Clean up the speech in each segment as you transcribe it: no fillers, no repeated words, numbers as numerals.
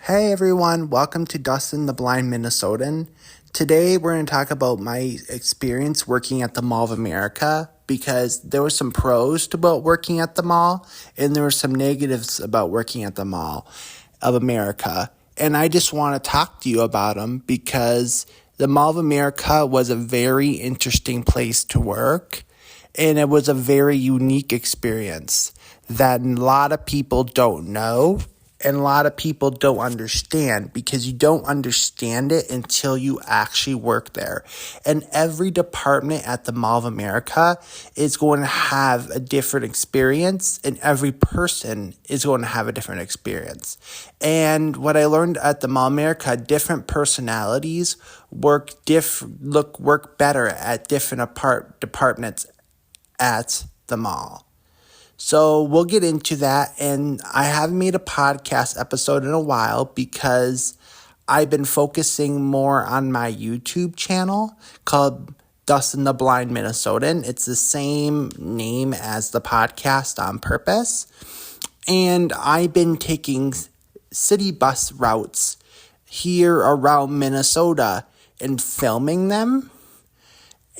Hey everyone, welcome to Dustin the Blind Minnesotan. Today we're going to talk about my experience working at the Mall of America because there were some pros about working at the mall and there were some negatives about working at the Mall of America. And I just want to talk to you about them because the Mall of America was a very interesting place to work and it was a very unique experience that a lot of people don't know. And a lot of people don't understand because you don't understand it until you actually work there. And every department at the Mall of America is going to have a different experience, and every person is going to have a different experience. And what I learned at the Mall of America, different personalities work better at different departments at the mall. So we'll get into that, and I haven't made a podcast episode in a while because I've been focusing more on my YouTube channel called Dustin the Blind Minnesotan. It's the same name as the podcast on purpose, and I've been taking city bus routes here around Minnesota and filming them,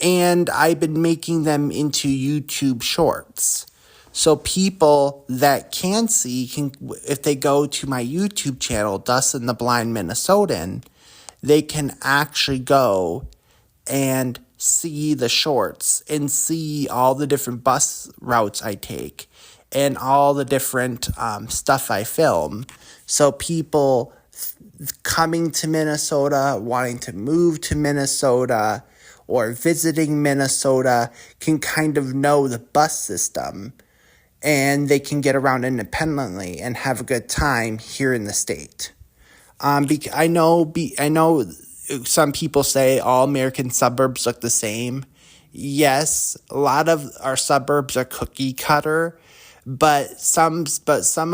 and I've been making them into YouTube shorts. So people that can see, if they go to my YouTube channel, Dustin the Blind Minnesotan, they can actually go and see the shorts and see all the different bus routes I take and all the different stuff I film. So people coming to Minnesota, wanting to move to Minnesota, or visiting Minnesota can kind of know the bus system. And they can get around independently and have a good time here in the state. I know some people say all American suburbs look the same. Yes, a lot of our suburbs are cookie cutter, but some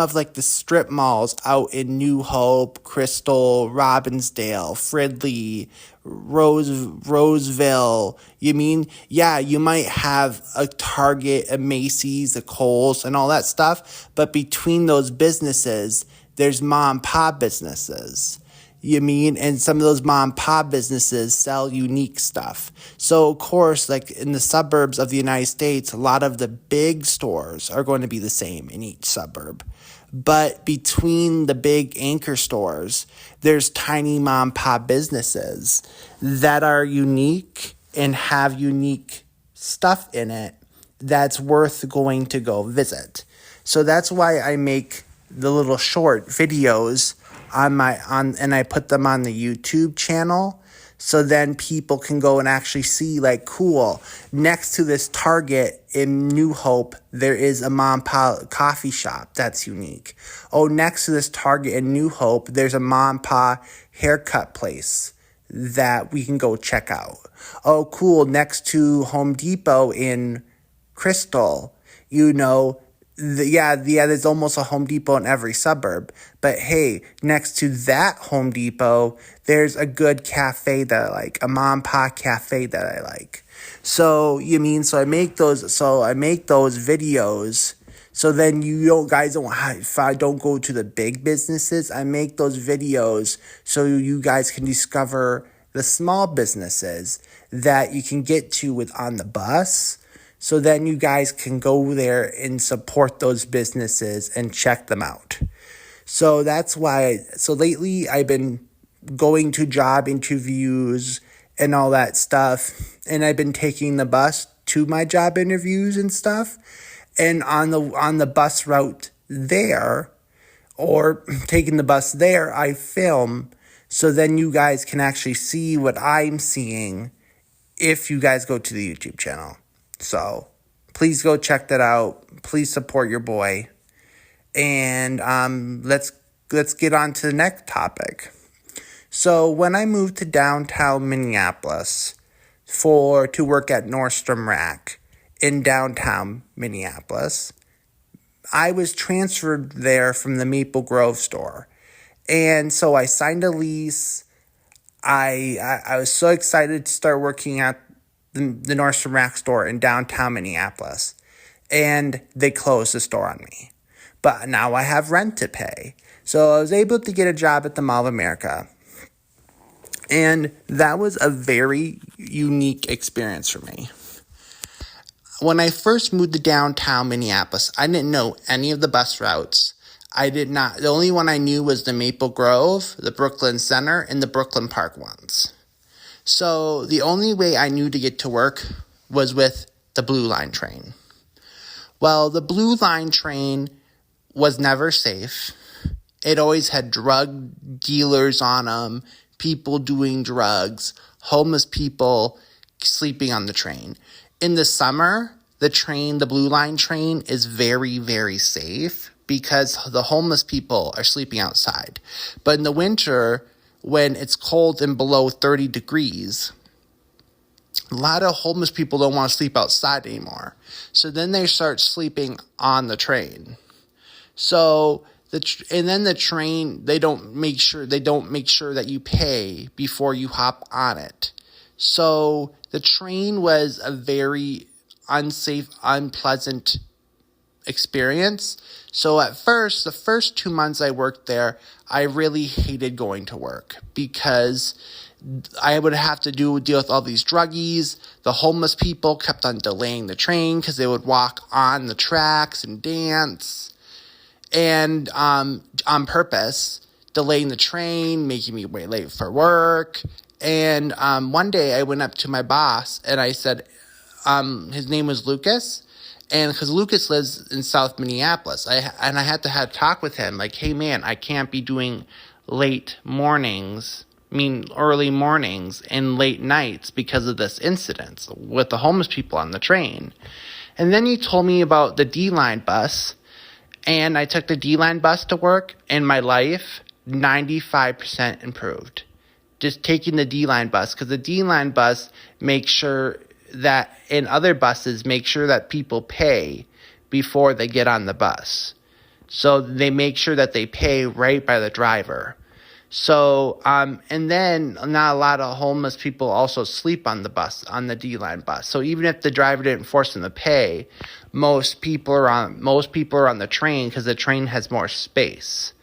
of like the strip malls out in New Hope, Crystal, Robbinsdale, Fridley, Roseville, you might have a Target, a Macy's, a Kohl's, and all that stuff, but between those businesses, there's mom and pop businesses. And some of those mom and pop businesses sell unique stuff. So, of course, like in the suburbs of the United States, a lot of the big stores are going to be the same in each suburb. But between the big anchor stores, there's tiny mom and pop businesses that are unique and have unique stuff in it that's worth going to go visit. So that's why I make the little short videos and I put them on the YouTube channel. So then people can go and actually see, like, cool, next to this Target in New Hope, there is a mom and pop coffee shop that's unique. Oh, next to this Target in New Hope, there's a mom and pop haircut place that we can go check out. Oh, cool, next to Home Depot in Crystal, there's almost a Home Depot in every suburb. But hey, next to that Home Depot, there's a good cafe that I like, a mom and pop cafe that I like. So I make those videos. So then if I don't go to the big businesses, I make those videos so you guys can discover the small businesses that you can get to on the bus. So then you guys can go there and support those businesses and check them out. So that's why. So lately I've been going to job interviews and all that stuff. And I've been taking the bus to my job interviews and stuff. And on the bus route there, or taking the bus there, I film. So then you guys can actually see what I'm seeing if you guys go to the YouTube channel. So please go check that out. Please support your boy. And let's get on to the next topic. So when I moved to downtown Minneapolis to work at Nordstrom Rack in downtown Minneapolis, I was transferred there from the Maple Grove store. And so I signed a lease. I was so excited to start working at the Nordstrom Rack store in downtown Minneapolis, and they closed the store on me. But now I have rent to pay. So I was able to get a job at the Mall of America. And that was a very unique experience for me. When I first moved to downtown Minneapolis, I didn't know any of the bus routes. The only one I knew was the Maple Grove, the Brooklyn Center, and the Brooklyn Park ones. So the only way I knew to get to work was with the Blue Line train. Well, the Blue Line train was never safe. It always had drug dealers on them, people doing drugs, homeless people sleeping on the train. In the summer, the Blue Line train is very, very safe because the homeless people are sleeping outside. But in the winter, when it's cold and below 30 degrees, a lot of homeless people don't want to sleep outside anymore. So then they start sleeping on the train. So the train, they don't make sure that you pay before you hop on it. So the train was a very unsafe, unpleasant experience. So at first, the first 2 months I worked there, I really hated going to work because I would have to deal with all these druggies. The homeless people kept on delaying the train because they would walk on the tracks and dance. And on purpose, delaying the train, making me wait late for work. And one day I went up to my boss and I said, his name was Lucas. And because Lucas lives in South Minneapolis, I had to have a talk with him. Like, hey, man, I can't be doing early mornings and late nights because of this incident with the homeless people on the train. And then he told me about the D-Line bus. And I took the D-Line bus to work, and my life 95% improved. Just taking the D-Line bus, because the D-Line bus makes sure that, in other buses, make sure that people pay before they get on the bus. So they make sure that they pay right by the driver. So, and then not a lot of homeless people also sleep on the bus, on the D-Line bus. So even if the driver didn't force them to pay, most people are on the train because the train has more space.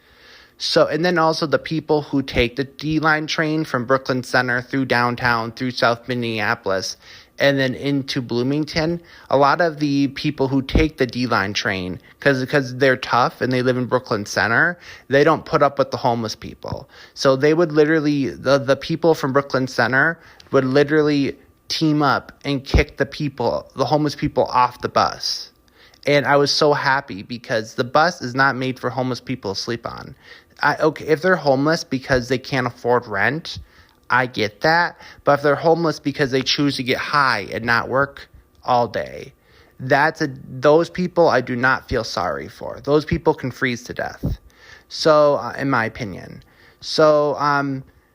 So, and then also the people who take the D-Line train from Brooklyn Center through downtown, through South Minneapolis, and then into Bloomington, a lot of the people who take the D-Line train, because they're tough and they live in Brooklyn Center, they don't put up with the homeless people. So they would literally, the people from Brooklyn Center would literally team up and kick the homeless people off the bus. And I was so happy because the bus is not made for homeless people to sleep on. If they're homeless because they can't afford rent, I get that. But if they're homeless because they choose to get high and not work all day, those people I do not feel sorry for. Those people can freeze to death. So, in my opinion. So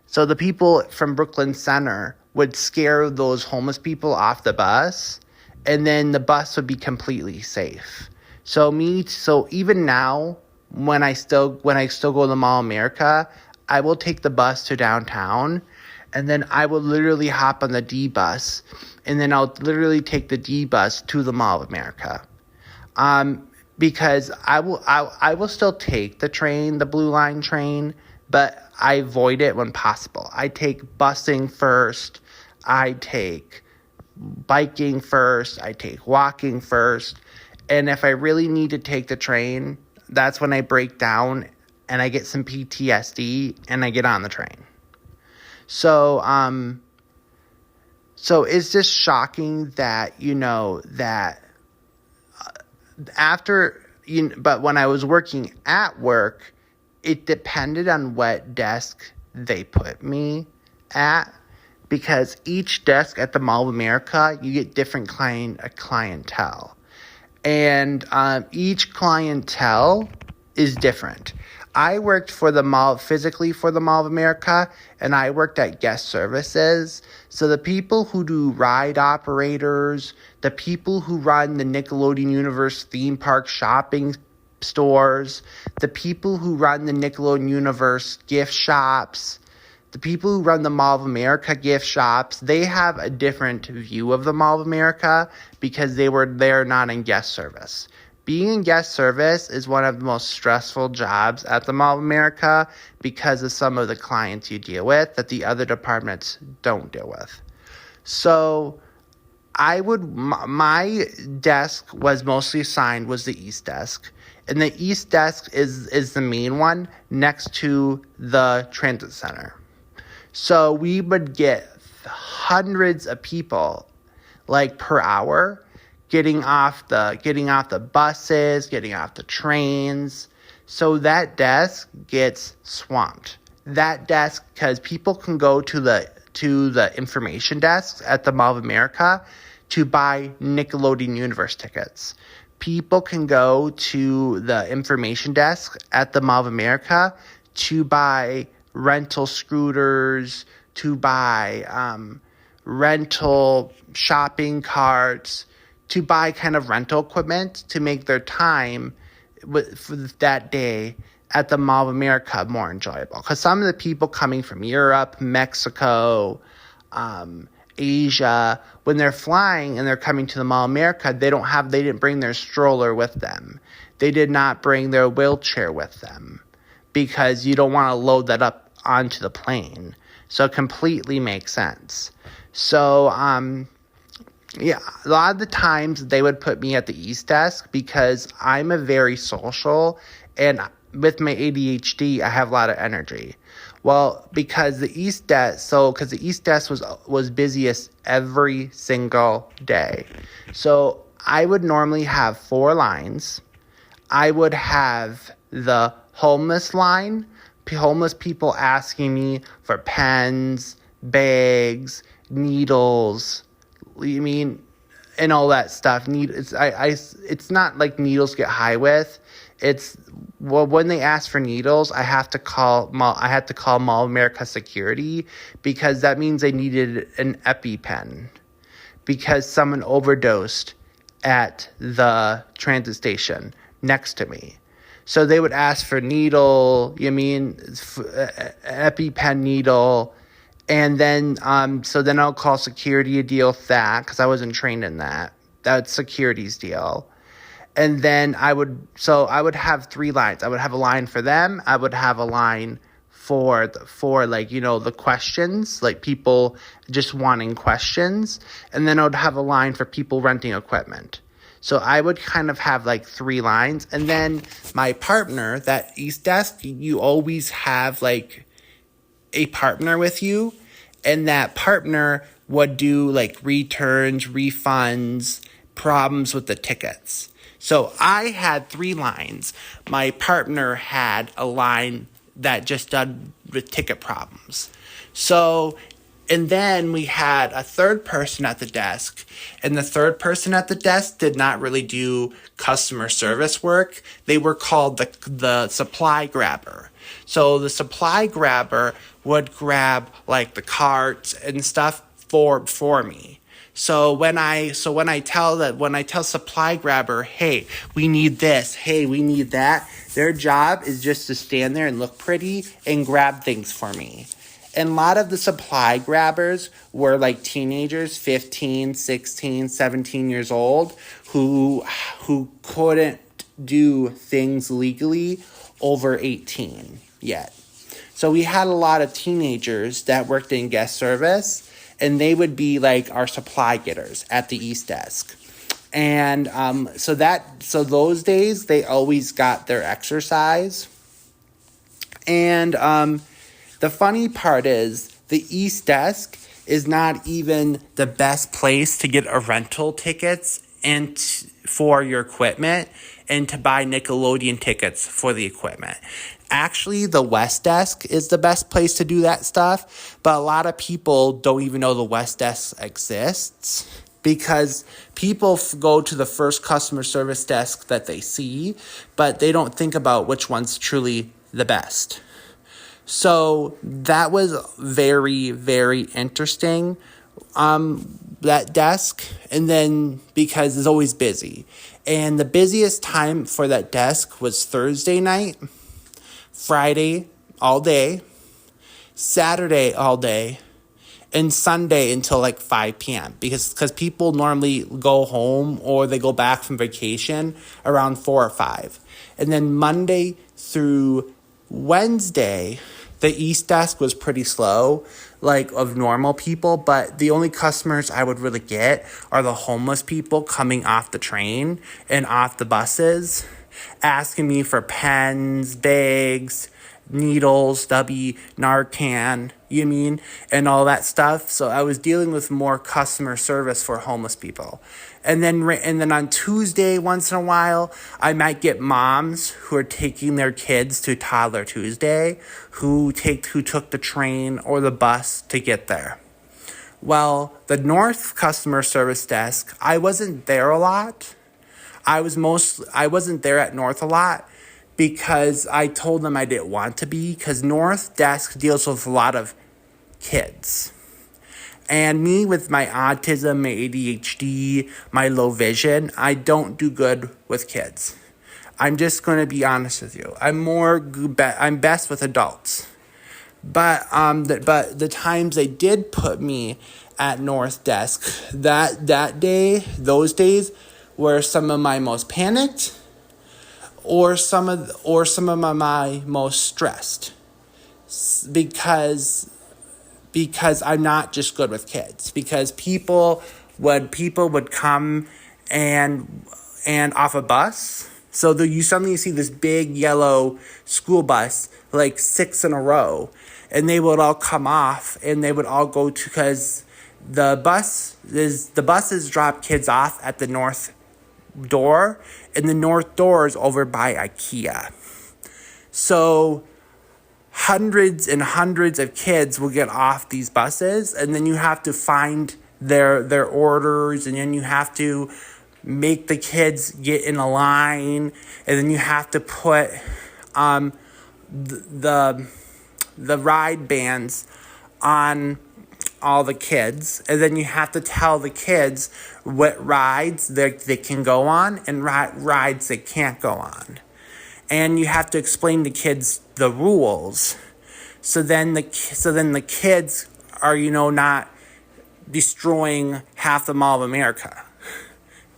the people from Brooklyn Center would scare those homeless people off the bus, and then the bus would be completely safe. So even now, when I still go to the Mall of America, I will take the bus to downtown, and then I will literally hop on the D bus, and then I'll literally take the D bus to the Mall of America. Because I will still take the train, the Blue Line train, but I avoid it when possible. I take busing first, I take biking first, I take walking first, and if I really need to take the train, that's when I break down and I get some PTSD and I get on the train. So it's just shocking that, but when I was working at work, it depended on what desk they put me at, because each desk at the Mall of America, you get different clientele. And each clientele is different. I worked physically for the Mall of America, and I worked at guest services. So the people who do ride operators, the people who run the Nickelodeon Universe theme park shopping stores, the people who run the Nickelodeon Universe gift shops, the people who run the Mall of America gift shops, they have a different view of the Mall of America because they're not in guest service. being in guest service is one of the most stressful jobs at the Mall of America because of some of the clients you deal with that the other departments don't deal with. So my desk was mostly assigned was the East desk. And the East desk is the main one next to the transit center. So we would get hundreds of people like per hour getting off the buses, getting off the trains. So that desk gets swamped. That desk, because people can go to the information desks at the Mall of America to buy Nickelodeon Universe tickets. People can go to the information desk at the Mall of America to buy rental scooters, to buy rental shopping carts, to buy kind of rental equipment to make their time for that day at the Mall of America more enjoyable. Because some of the people coming from Europe, Mexico, Asia, when they're flying and they're coming to the Mall of America, they didn't bring their stroller with them. They did not bring their wheelchair with them because you don't want to load that up onto the plane. So it completely makes sense. So, yeah, a lot of the times they would put me at the East desk because I'm a very social, and with my ADHD, I have a lot of energy. Well, because the East desk was busiest every single day. So I would normally have 4 lines. I would have the homeless line, homeless people asking me for pens, bags, needles, and all that stuff. It's not like needles get high with. When they ask for needles, I had to call Mall of America security because that means they needed an EpiPen because someone overdosed at the transit station next to me. So they would ask for needle, EpiPen needle, and then then I'll call security to deal with that because I wasn't trained in that. That's security's deal. And then I would have 3 lines. I would have a line for them. I would have a line for the questions, like people just wanting questions. And then I would have a line for people renting equipment. So I would kind of have like 3 lines. And then my partner, that East desk, you always have like a partner with you. And that partner would do like returns, refunds, problems with the tickets. So I had 3 lines. My partner had a line that just done with ticket problems. So, and then we had a third person at the desk. And the third person at the desk did not really do customer service work. They were called the supply grabber. So the supply grabber would grab like the carts and stuff for me. So when I tell supply grabber, hey, we need this, hey, we need that, their job is just to stand there and look pretty and grab things for me. And a lot of the supply grabbers were like teenagers, 15, 16, 17 years old, who couldn't do things legally over 18 yet. So we had a lot of teenagers that worked in guest service, and they would be like our supply getters at the East desk. And so those days, they always got their exercise. And the funny part is the East desk is not even the best place to get a rental tickets and for your equipment and to buy Nickelodeon tickets for the equipment. Actually, the West desk is the best place to do that stuff, but a lot of people don't even know the West desk exists because people go to the first customer service desk that they see, but they don't think about which one's truly the best. So that was very, very interesting, that desk, and then because it's always busy. And the busiest time for that desk was Thursday night, Friday all day, Saturday all day, and Sunday until like 5 p.m. because people normally go home or they go back from vacation around 4 or 5. And then Monday through Wednesday, the East Desk was pretty slow, like of normal people, but the only customers I would really get are the homeless people coming off the train and off the buses, asking me for pens, bags, needles, Narcan, and all that stuff. So I was dealing with more customer service for homeless people. And then on Tuesday, once in a while, I might get moms who are taking their kids to Toddler Tuesday, who took the train or the bus to get there. Well, the North customer service desk, I wasn't there a lot. I wasn't there at North a lot because I told them I didn't want to be, because North desk deals with a lot of kids. And me, with my autism, my ADHD, my low vision, I don't do good with kids. I'm just going to be honest with you. I'm best with adults. But the times they did put me at North Desk, those days were some of my most panicked, or some of my most stressed, because I'm not just good with kids. Because people would come and off a bus. So you suddenly see this big yellow school bus, like 6 in a row, and they would all come off and they would all go to, because the buses drop kids off at the north door, and the north door is over by IKEA. So hundreds and hundreds of kids will get off these buses, and then you have to find their orders, and then you have to make the kids get in a line, and then you have to put the ride bands on all the kids, and then you have to tell the kids what rides they can go on and rides they can't go on. And you have to explain to kids the rules. So then the kids are, not destroying half the Mall of America.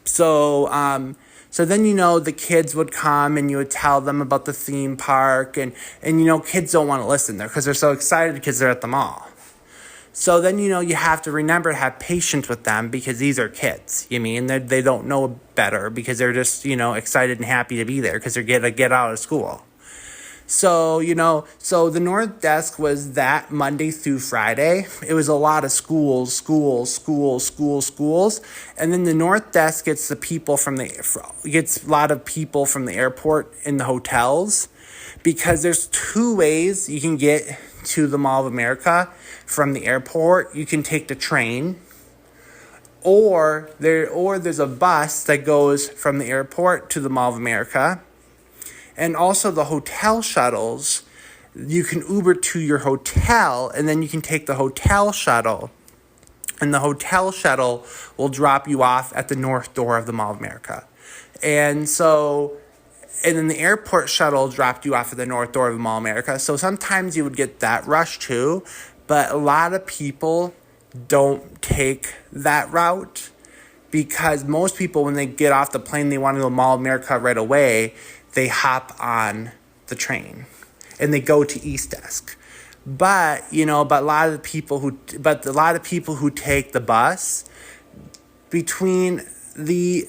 So then, the kids would come and you would tell them about the theme park, and kids don't want to listen there because they're so excited because they're at the mall. So then, you have to remember to have patience with them, because these are kids. They don't know better, because they're just, excited and happy to be there because they're going to get out of school. So, so the North Desk was that Monday through Friday. It was a lot of schools. And then the North Desk gets a lot of people from the airport in the hotels, because there's 2 ways you can get to the Mall of America from the airport. You can take the train, or there's a bus that goes from the airport to the Mall of America. And also the hotel shuttles, you can Uber to your hotel, and then you can take the hotel shuttle, and the hotel shuttle will drop you off at the north door of the Mall of America. And then the airport shuttle dropped you off at the north door of the Mall of America. So sometimes you would get that rush too, but a lot of people don't take that route, because most people, when they get off the plane, they want to go to Mall of America right away. They hop on the train and they go to East Desk. But a lot of people who take the bus between the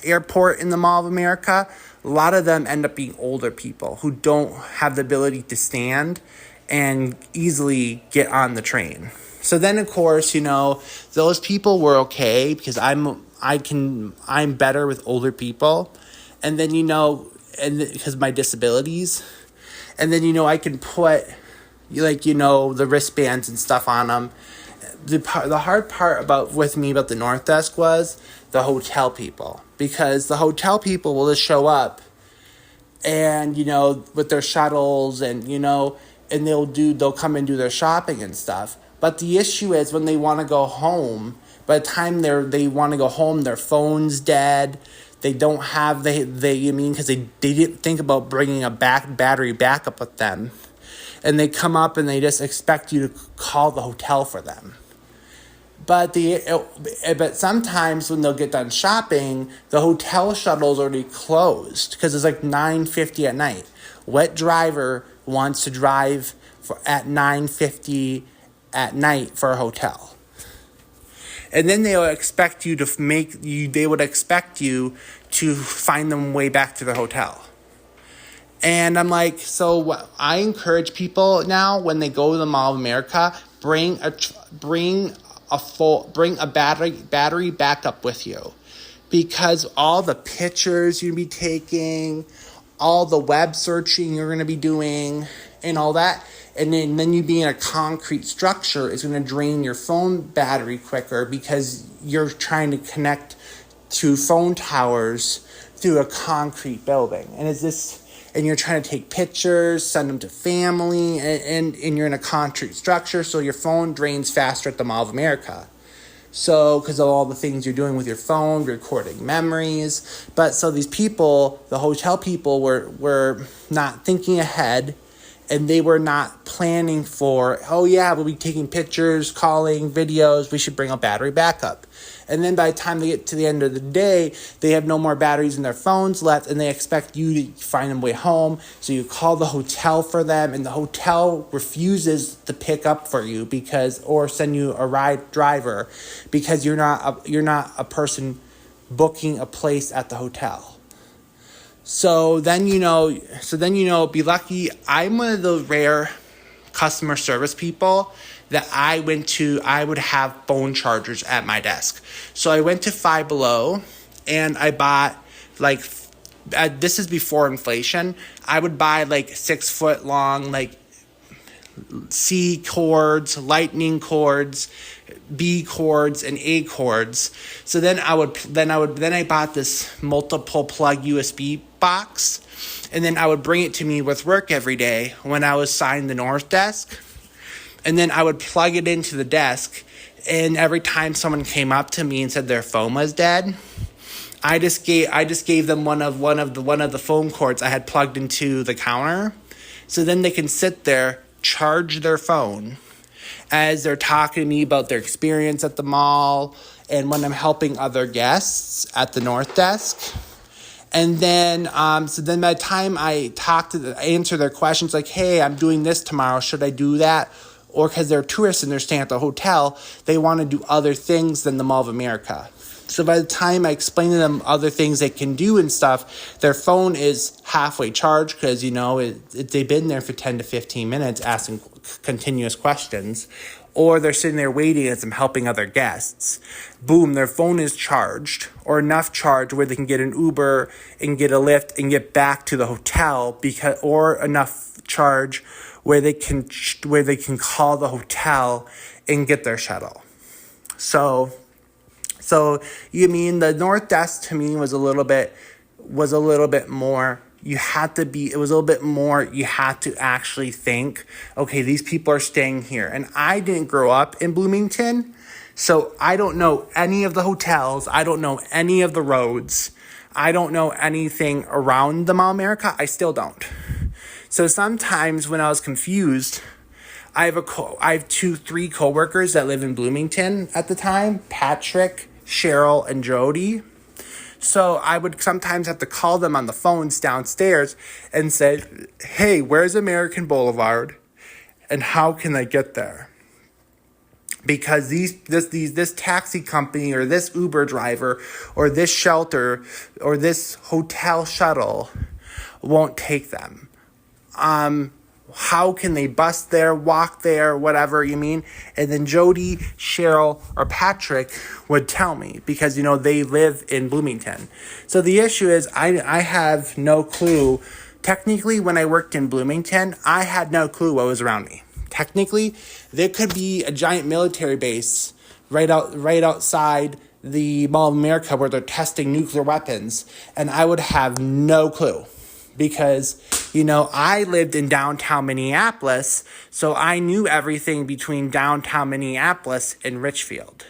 airport and the Mall of America, a lot of them end up being older people who don't have the ability to stand and easily get on the train. So then, of course, those people were okay, because I'm better with older people. And then, and because my disabilities, and then, I can put, the wristbands and stuff on them. The hard part about the North Desk was the hotel people, because the hotel people will just show up and, with their shuttles and, and they'll come and do their shopping and stuff. But the issue is, when they want to go home, by the time they want to go home, their phone's dead. They don't have, because they didn't think about bringing a battery backup with them. and they come up and they just expect you to call the hotel for them. But sometimes when they'll get done shopping, the hotel shuttle's already closed because it's like 9:50 at night. What driver wants to drive at 9:50 at night for a hotel? And then they would expect you to find them way back to the hotel. And I'm like, so I encourage people now when they go to the Mall of America, bring a battery backup with you, because all the pictures you're gonna be taking, all the web searching you're gonna be doing, and all that, and then you being a concrete structure is gonna drain your phone battery quicker because you're trying to connect to phone towers through a concrete building, and you're trying to take pictures, send them to family, and you're in a concrete structure, so your phone drains faster at the Mall of America. So, because of all the things you're doing with your phone, recording memories. But so these people, the hotel people, were not thinking ahead, and they were not planning for, oh yeah, we'll be taking pictures, calling, videos, we should bring a battery backup. And then by the time they get to the end of the day, they have no more batteries in their phones left, and they expect you to find them way home. So you call the hotel for them, and the hotel refuses to pick up for you or send you a ride driver because you're not a person booking a place at the hotel. So then be lucky. I'm one of those rare customer service people that I would have phone chargers at my desk. So I went to Five Below and I bought this is before inflation. I would buy 6 foot long C cords, lightning cords, B cords, and A cords. So then I bought this multiple plug USB box, and then I would bring it to me with work every day when I was assigned the North Desk. And then I would plug it into the desk, and every time someone came up to me and said their phone was dead, I just gave them one of the phone cords I had plugged into the counter, so then they can sit there, charge their phone as they're talking to me about their experience at the mall, and when I'm helping other guests at the North Desk. And then, by the time I answer their questions, like, hey, I'm doing this tomorrow, should I do that? Or because they're tourists and they're staying at the hotel, they want to do other things than the Mall of America. So by the time I explain to them other things they can do and stuff, their phone is halfway charged because, they've been there for 10 to 15 minutes asking continuous questions. Or they're sitting there waiting as I'm helping other guests. Boom, their phone is charged, or enough charge where they can get an Uber and get a Lyft and get back to the hotel, or enough charge where they can call the hotel and get their shuttle. So you mean the North Desk to me was a little bit more. You had to actually think, okay, these people are staying here. And I didn't grow up in Bloomington, so I don't know any of the hotels. I don't know any of the roads. I don't know anything around the Mall of America. I still don't. So sometimes when I was confused, I have 3 coworkers that live in Bloomington at the time, Patrick, Cheryl, and Jody. So I would sometimes have to call them on the phones downstairs and say, hey, where's American Boulevard and how can I get there? Because this taxi company or this Uber driver or this shelter or this hotel shuttle won't take them. How can they bus there, walk there, whatever you mean? And then Jody, Cheryl, or Patrick would tell me because, they live in Bloomington. So the issue is I have no clue. Technically, when I worked in Bloomington, I had no clue what was around me. Technically, there could be a giant military base right outside the Mall of America where they're testing nuclear weapons, and I would have no clue. Because, I lived in downtown Minneapolis, so I knew everything between downtown Minneapolis and Richfield.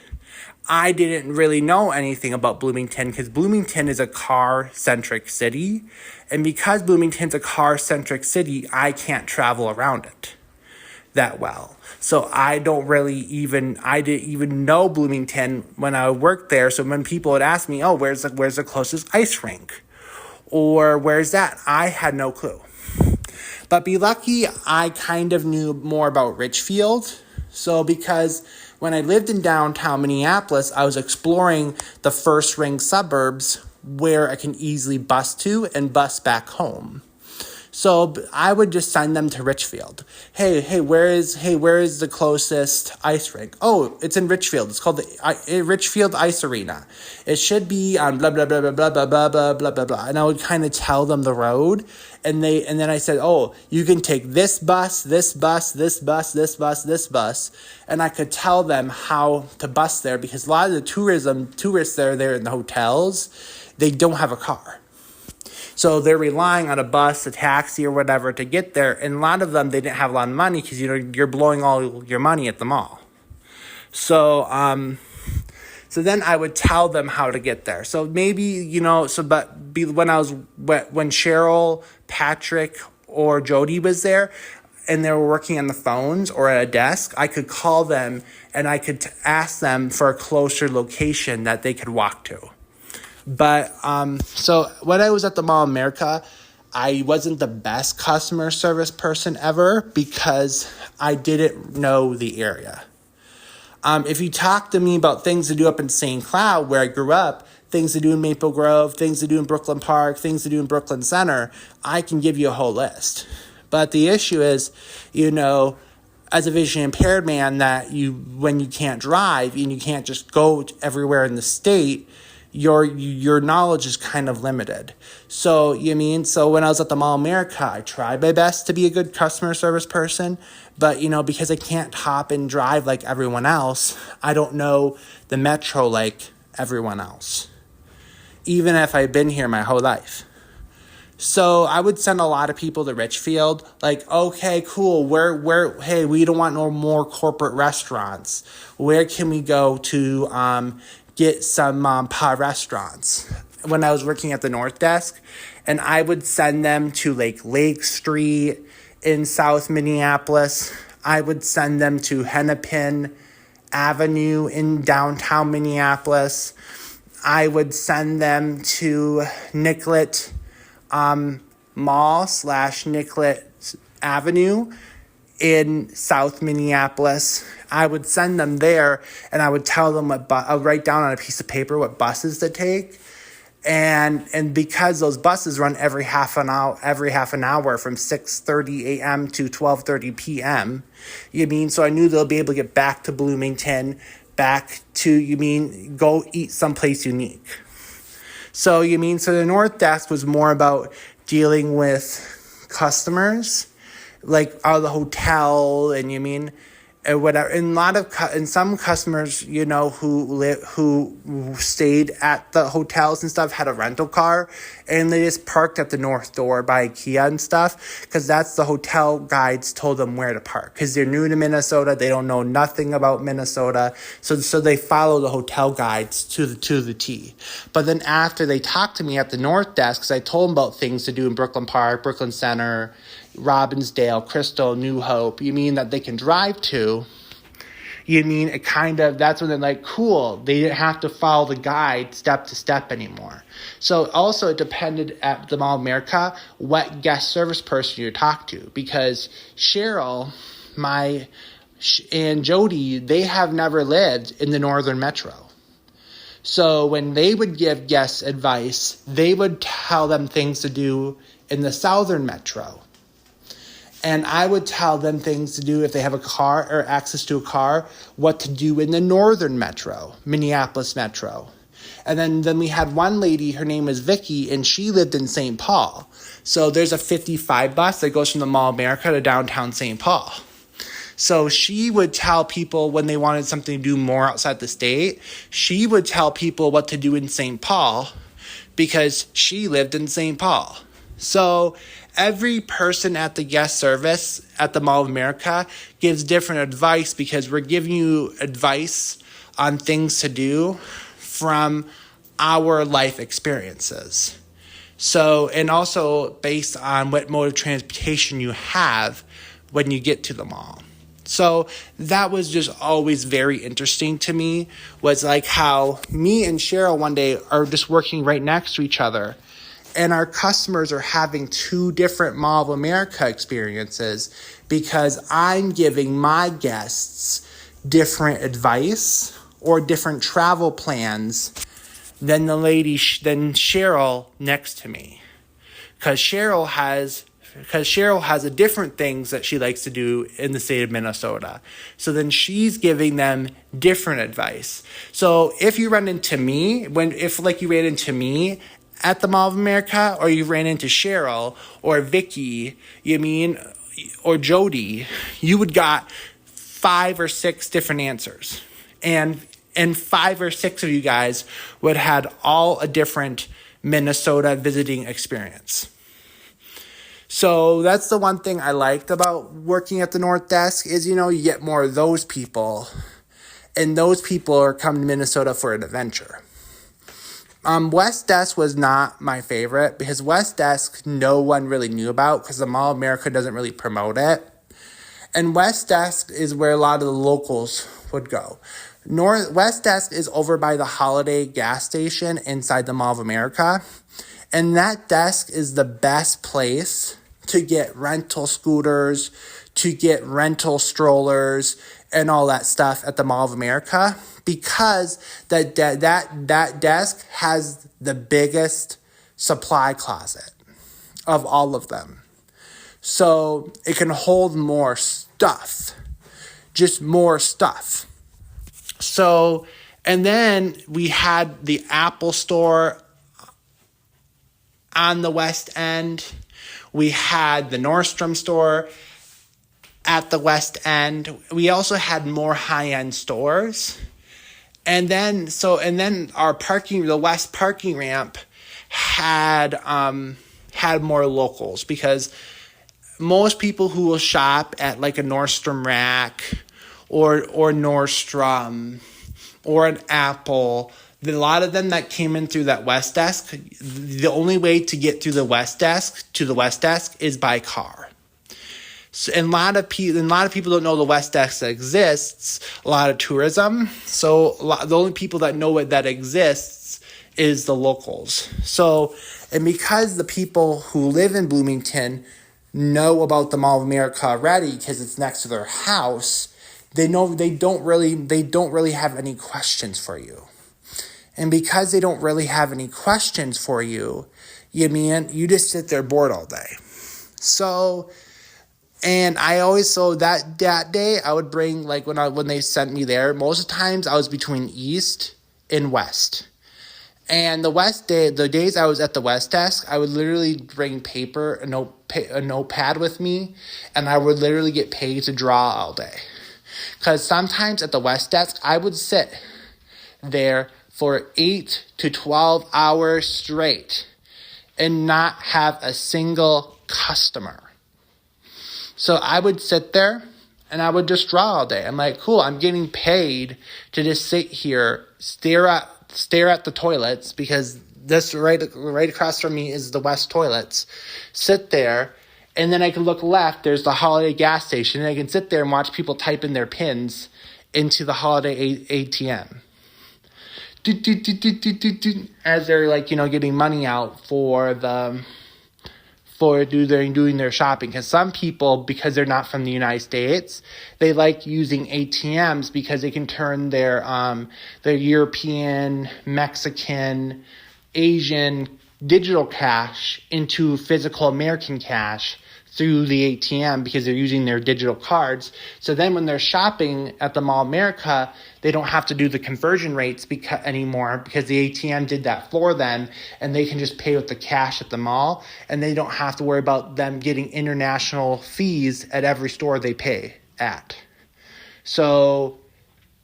I didn't really know anything about Bloomington because Bloomington is a car-centric city. And because Bloomington's a car-centric city, I can't travel around it. that well. So I didn't even know Bloomington when I worked there. So when people would ask me, oh, where's the closest ice rink? Or where's that? I had no clue. But be lucky, I kind of knew more about Richfield. So because when I lived in downtown Minneapolis, I was exploring the first ring suburbs where I can easily bus to and bus back home. So I would just send them to Richfield. Hey, where is the closest ice rink? Oh, it's in Richfield. It's called the Richfield Ice Arena. It should be on blah blah blah blah blah blah blah blah blah blah blah. And I would kind of tell them the road, and then I said, oh, you can take this bus, this bus, this bus, this bus, this bus, and I could tell them how to bus there because a lot of the tourists that are there in the hotels, they don't have a car. So they're relying on a bus, a taxi, or whatever to get there. And a lot of them, they didn't have a lot of money because, you're blowing all your money at the mall. So then I would tell them how to get there. So maybe, when Cheryl, Patrick, or Jody was there and they were working on the phones or at a desk, I could call them and I could ask them for a closer location that they could walk to. But, so when I was at the Mall of America, I wasn't the best customer service person ever because I didn't know the area. If you talk to me about things to do up in St. Cloud, where I grew up, things to do in Maple Grove, things to do in Brooklyn Park, things to do in Brooklyn Center, I can give you a whole list. But the issue is, as a visually impaired man, that when you can't drive and you can't just go everywhere in the state, your knowledge is kind of limited. So when I was at the Mall of America, I tried my best to be a good customer service person, but because I can't hop and drive like everyone else, I don't know the metro like everyone else, even if I've been here my whole life. So I would send a lot of people to Richfield, like, okay, cool, hey, we don't want no more corporate restaurants. Where can we go to get some pa restaurants? When I was working at the North Desk, and I would send them to Lake Street in South Minneapolis. I would send them to Hennepin Avenue in downtown Minneapolis. I would send them to Nicollet Mall / Nicollet Avenue in South Minneapolis. I would send them there, and I would tell them I'll write down on a piece of paper what buses to take, and because those buses run every half an hour from 6:30 a.m. to 12:30 p.m. So I knew they'll be able to get back to Bloomington, back to go eat someplace unique. So the North Desk was more about dealing with customers, like out of the hotel, and and whatever. And some customers, who stayed at the hotels and stuff, had a rental car, and they just parked at the north door by IKEA and stuff, because that's the hotel guides told them where to park, because they're new to Minnesota, they don't know nothing about Minnesota, so they follow the hotel guides to the T. But then after they talked to me at the North Desk, because I told them about things to do in Brooklyn Park, Brooklyn Center, Robbinsdale, Crystal, New Hope, that they can drive to, that's when they're like, cool, they didn't have to follow the guide step to step anymore. So also it depended at the Mall of America what guest service person you talk to, because Cheryl, and Jody, they have never lived in the Northern Metro. So when they would give guests advice, they would tell them things to do in the Southern Metro. And I would tell them things to do if they have a car or access to a car, what to do in the Northern Metro, Minneapolis Metro. And then we had one lady, her name was Vicky, and she lived in St. Paul. So there's a 55 bus that goes from the Mall of America to downtown St. Paul. So she would tell people when they wanted something to do more outside the state, she would tell people what to do in St. Paul because she lived in St. Paul. So every person at the guest service at the Mall of America gives different advice because we're giving you advice on things to do from our life experiences. So, and also based on what mode of transportation you have when you get to the mall. So that was just always very interesting to me, was like how me and Cheryl one day are just working right next to each other, and our customers are having two different Mall of America experiences because I'm giving my guests different advice or different travel plans than than Cheryl next to me. Because Cheryl has a different things that she likes to do in the state of Minnesota. So then she's giving them different advice. So if you run into me, if you ran into me at the Mall of America, or you ran into Cheryl or Vicky, or Jody, you would got 5 or 6 different answers. And 5 or 6 of you guys would had all a different Minnesota visiting experience. So that's the one thing I liked about working at the North Desk is, you get more of those people. And those people are coming to Minnesota for an adventure. West Desk was not my favorite because West Desk no one really knew about because the Mall of America doesn't really promote it. And West Desk is where a lot of the locals would go. West Desk is over by the Holiday gas station inside the Mall of America. And that desk is the best place to get rental scooters, to get rental strollers, and all that stuff at the Mall of America, because that desk has the biggest supply closet of all of them. So it can hold more stuff, just more stuff. So, and then we had the Apple store on the West End. We had the Nordstrom store at the West End. We also had more high-end stores. And then the West parking ramp had more locals, because most people who will shop at like a Nordstrom Rack or Nordstrom or an Apple, a lot of them that came in through that West Desk, the only way to get through the West Desk is by car. So, and a lot of people don't know the West Desk exists. A lot of tourism. So the only people that know that exists is the locals. So, and because the people who live in Bloomington know about the Mall of America already because it's next to their house, they don't really have any questions for you. And because they don't really have any questions for you, you just sit there bored all day. So, and I always, that day I would bring, like when they sent me there, most of the times I was between East and West. And the days I was at the West Desk, I would literally bring paper, a notepad with me, and I would literally get paid to draw all day. Because sometimes at the West Desk, I would sit there for 8 to 12 hours straight and not have a single customer. So I would sit there and I would just draw all day. I'm like, cool, I'm getting paid to just sit here, stare at the toilets, because this right across from me is the West toilets. Sit there, and then I can look left, there's the Holiday gas station, and I can sit there and watch people type in their pins into the Holiday ATM. As they're getting money out for doing their shopping. Because some people, because they're not from the United States, they like using ATMs because they can turn their European, Mexican, Asian digital cash into physical American cash through the ATM because they're using their digital cards. So then when they're shopping at the Mall of America, they don't have to do the conversion rates anymore because the ATM did that for them, and they can just pay with the cash at the mall, and they don't have to worry about them getting international fees at every store they pay at. So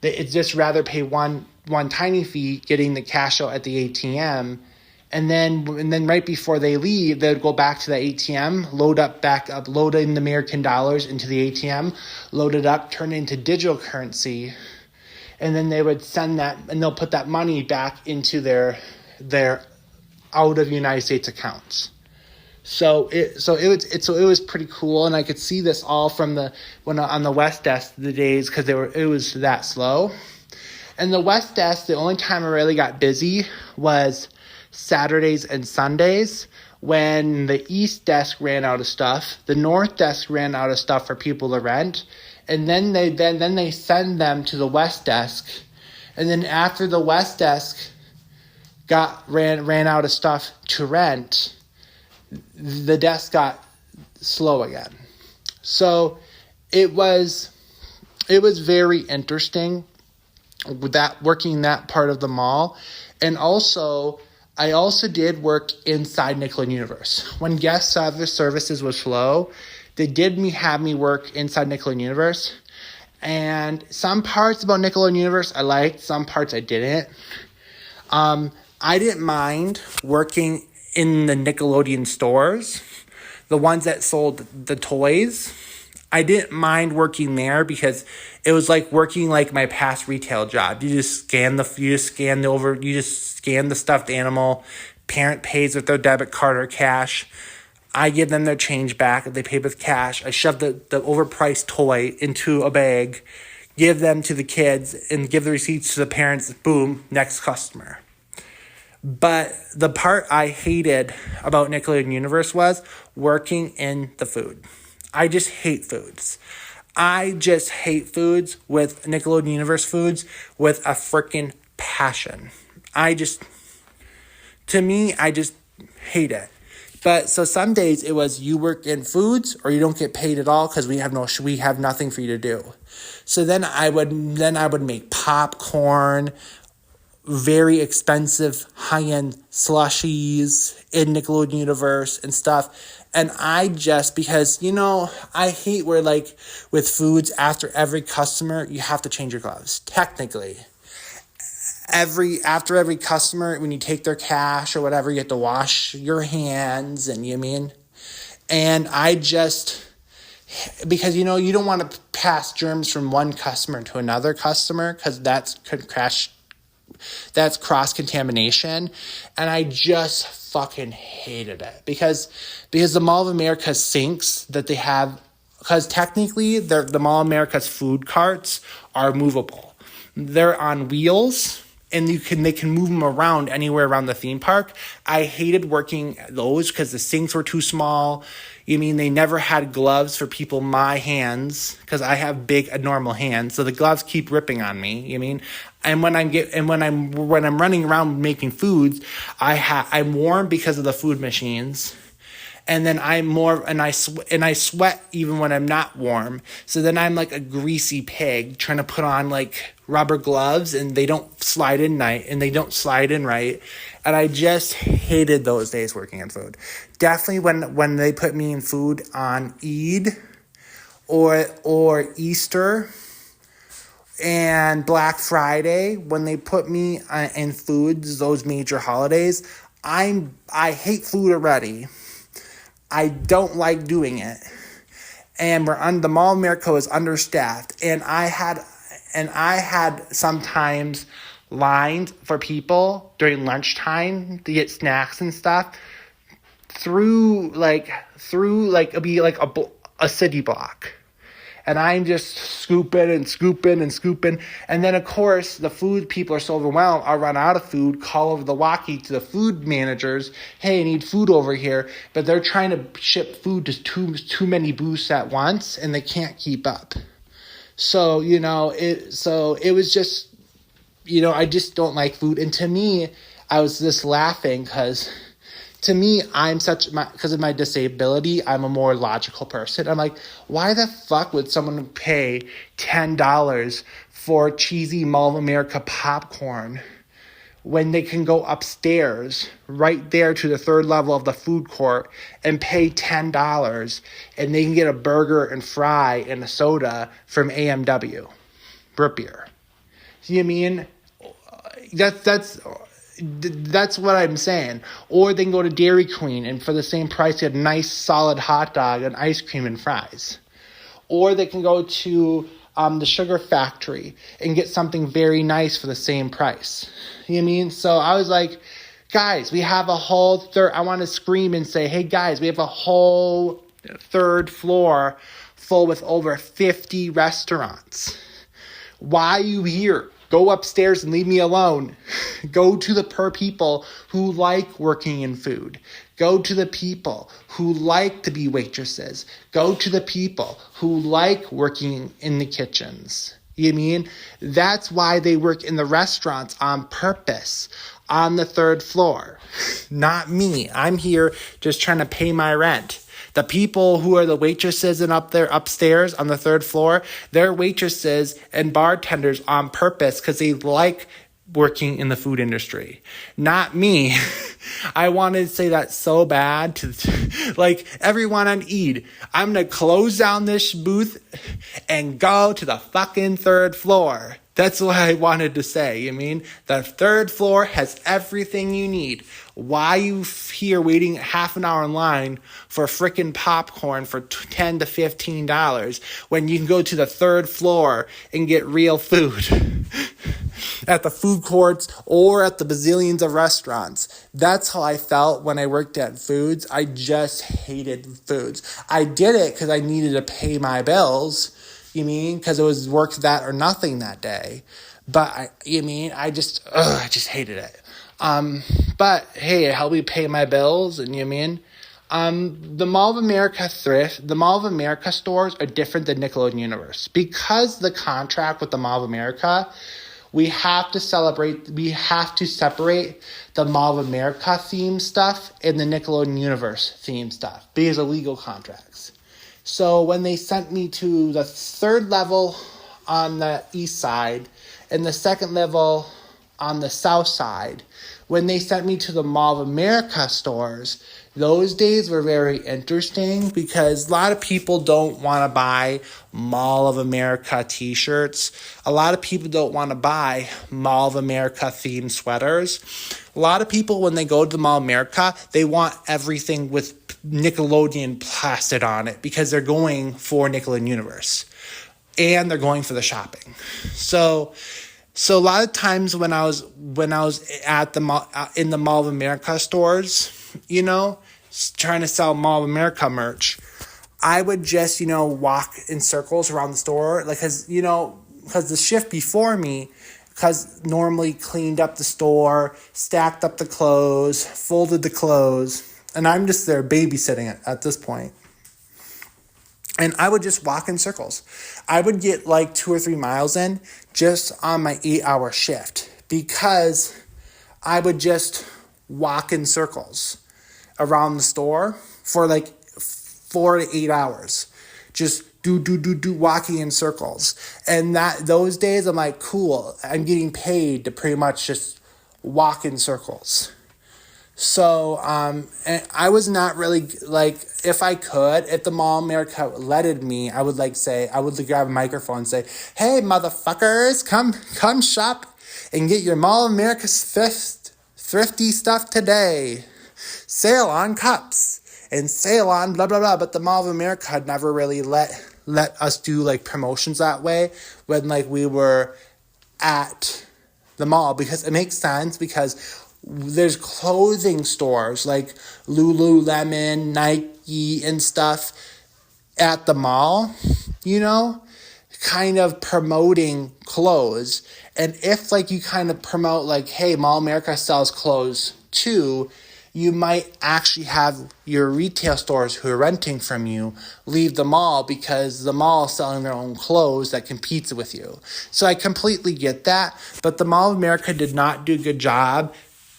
it's just rather pay one tiny fee getting the cash out at the ATM. And then right before they leave, they'd go back to the ATM, load in the American dollars into the ATM, load it up, turn it into digital currency, and then they would send that, and they'll put that money back into their out of United States accounts. So it was pretty cool, and I could see this all from on the west desk the days because it was that slow. And the west desk, the only time I really got busy was Saturdays and Sundays when the east desk ran out of stuff, the north desk ran out of stuff for people to rent, and then they send them to the west desk, and then after the west desk ran out of stuff to rent, the desk got slow again. So it was very interesting with that, working that part of the mall. And also I also did work inside Nickelodeon Universe. When guest services was slow, they did have me work inside Nickelodeon Universe. And some parts about Nickelodeon Universe I liked, some parts I didn't. I didn't mind working in the Nickelodeon stores, the ones that sold the toys. I didn't mind working there because it was like working like my past retail job. You just scan the stuffed animal. Parent pays with their debit card or cash. I give them their change back if they pay with cash. I shove the overpriced toy into a bag, give them to the kids, and give the receipts to the parents. Boom, next customer. But the part I hated about Nickelodeon Universe was working in the food. I just hate foods. I just hate foods with Nickelodeon Universe foods with a freaking passion. I just hate it. But so some days it was you work in foods or you don't get paid at all because we have nothing for you to do. So then I would make popcorn, very expensive high-end slushies in Nickelodeon Universe and stuff. And I just, because, I hate where, like, with foods, after every customer, you have to change your gloves. Technically. After every customer, when you take their cash or whatever, you have to wash your hands, and I just, because, you don't want to pass germs from one customer to another customer, because that's cross-contamination, and I just fucking hated it because the Mall of America sinks that they have, because technically the Mall of America's food carts are movable. They're on wheels, and they can move them around anywhere around the theme park. I hated working those because the sinks were too small. They never had gloves for people my hands because I have big normal hands, so the gloves keep ripping on me. And when I'm running around making foods, I'm warm because of the food machines, and then I sweat even when I'm not warm. So then I'm like a greasy pig trying to put on like rubber gloves, and they don't slide in right. And I just hated those days working in food. Definitely when they put me in food on Eid or Easter and Black Friday, when they put me in foods, those major holidays, I hate food already. I don't like doing it. And the Mall of America is understaffed, and I had sometimes lines for people during lunchtime to get snacks and stuff through it'd be like a city block. And I'm just scooping. And then, of course, the food people are so overwhelmed, I'll run out of food, call over the walkie to the food managers, hey, I need food over here. But they're trying to ship food to too many booths at once, and they can't keep up. So, it was just, I just don't like food. And to me, I was just laughing because to me, because of my disability, I'm a more logical person. I'm like, why the fuck would someone pay $10 for cheesy Mall of America popcorn when they can go upstairs right there to the third level of the food court and pay $10 and they can get a burger and fry and a soda from AMW, root beer? See what I mean? That's what I'm saying. Or they can go to Dairy Queen and for the same price get a nice solid hot dog and ice cream and fries. Or they can go to the Sugar Factory and get something very nice for the same price. You know what I mean? So I was like, Guys, we have a whole third, I want to scream and say, hey guys, we have a whole third floor full with over 50 restaurants. Why are you here? Go upstairs and leave me alone. Go to the people who like working in food. Go to the people who like to be waitresses. Go to the people who like working in the kitchens. You mean? That's why they work in the restaurants on purpose on the third floor. Not me. I'm here just trying to pay my rent. The people who are the waitresses and up there upstairs on the third floor, they're waitresses and bartenders on purpose because they like working in the food industry. Not me. I wanted to say that so bad to like everyone on Eid. I'm going to close down this booth and go to the fucking third floor. That's what I wanted to say. I mean, the third floor has everything you need. Why you here waiting half an hour in line for frickin' popcorn for $10 to $15 when you can go to the third floor and get real food at the food courts or at the bazillions of restaurants? That's how I felt when I worked at Foods. I just hated Foods. I did it because I needed to pay my bills. You mean? Because it was work that or nothing that day. But I just hated it. But hey, it helped me pay my bills, and the Mall of America stores are different than Nickelodeon Universe. Because the contract with the Mall of America, we have to separate the Mall of America theme stuff and the Nickelodeon Universe theme stuff because of legal contracts. So when they sent me to the third level on the east side and the second level on the south side, when they sent me to the Mall of America stores, those days were very interesting because a lot of people don't want to buy Mall of America t-shirts. A lot of people don't want to buy Mall of America themed sweaters. A lot of people, when they go to the Mall of America, they want everything with Nickelodeon plastered on it because they're going for Nickelodeon Universe and they're going for the shopping. So a lot of times when I was at the mall, in the Mall of America stores, trying to sell Mall of America merch, I would just, walk in circles around the store, because the shift before me, because normally cleaned up the store, stacked up the clothes, folded the clothes, and I'm just there babysitting at this point. And I would just walk in circles. I would get like 2 or 3 miles in just on my 8-hour shift because I would just walk in circles around the store for like 4 to 8 hours. Just do walking in circles. And those days I'm like, cool, I'm getting paid to pretty much just walk in circles. So, and I was not really, if the Mall of America letted me, I would grab a microphone and say, hey, motherfuckers, come shop and get your Mall of America's thrifty stuff today. Sale on cups and sale on blah, blah, blah. But the Mall of America had never really let us do, promotions that way when, we were at the mall, because it makes sense because there's clothing stores like Lululemon, Nike, and stuff at the mall, kind of promoting clothes. And if you kind of promote hey, Mall America sells clothes too, you might actually have your retail stores who are renting from you leave the mall because the mall is selling their own clothes that competes with you. So I completely get that, but the Mall of America did not do a good job